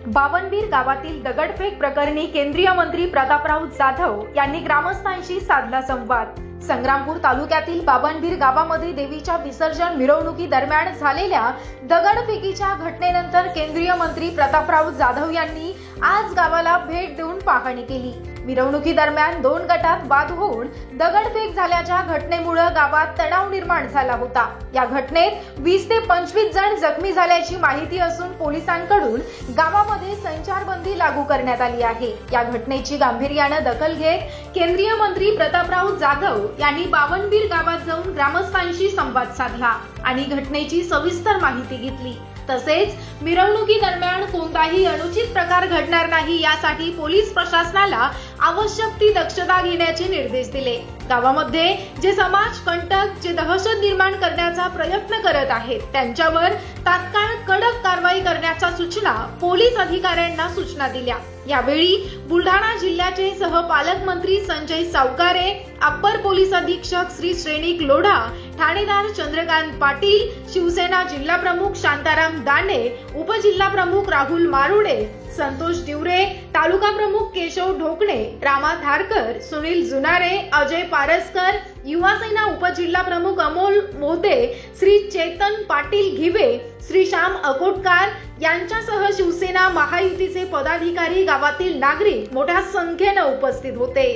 बावनबीर गावातील दगडफेक प्रकरणी केंद्रीय मंत्री प्रतापराव जाधव यांनी ग्रामस्थांशी साधला संवाद। संग्रामपूर तालुक्यातील बावनबीर गावामध्ये देवीच्या विसर्जन मिरवणुकी दरम्यान झालेल्या दगडफेकीच्या घटनेनंतर केंद्रीय मंत्री प्रतापराव जाधव यांनी आज गावाला भेट देऊन पाहणी केली। मिरवणुकी दरम्यान 2 गटात वाद होऊन दगडफेक झाल्याच्या घटनेमुळे गावात तणाव निर्माण झाला होता। या घटनेत 20 ते 25 जण जखमी झाल्याची माहिती असून पोलिसांकडून गावामध्ये संचारबंदी लागू करण्यात आली आहे। या घटनेची गांभीर्याने दखल घेत केंद्रीय मंत्री प्रतापराव जाधव यांनी बावनबीर गावात जाऊन ग्रामस्थांशी संवाद साधला आणि घटनेची सविस्तर माहिती घेतली। तसेच मिरवणुकी दरम्यान कोणताही अनुचित प्रकार घडणार नाही यासाठी पोलीस प्रशासनाला आवश्यक ती दक्षता घेण्याचे निर्देश दिले। गावामध्ये जे समाज कंटक जे दहशत निर्माण करण्याचा प्रयत्न करत आहेत त्यांच्यावर तात्काळ कडक कारवाई करण्याच्या सूचना पोलीस अधिकाऱ्यांना सूचना दिल्या। यावेळी बुलढाणा जिल्ह्याचे सहपालकमंत्री संजय सावकारे, अप्पर पोलीस अधीक्षक श्री श्रेणिक लोढा, ठाणेदार चंद्रकांत पाटील, शिवसेना जिल्हा प्रमुख शांताराम दांडे, उपजिल्हा प्रमुख राहुल मारुडे, संतोष दिवरे, तालुका प्रमुख केशव ढोकणे, रामा धारकर, सुनील जुनारे, अजय पारसकर, युवा सेना उपजिल्हा प्रमुख अमोल मोहते, श्री चेतन पाटील घिवे, श्री श्याम अकोटकार यांच्यासह शिवसेना महायुतीचे पदाधिकारी, गावातील नागरिक मोठ्या संख्येने उपस्थित होते।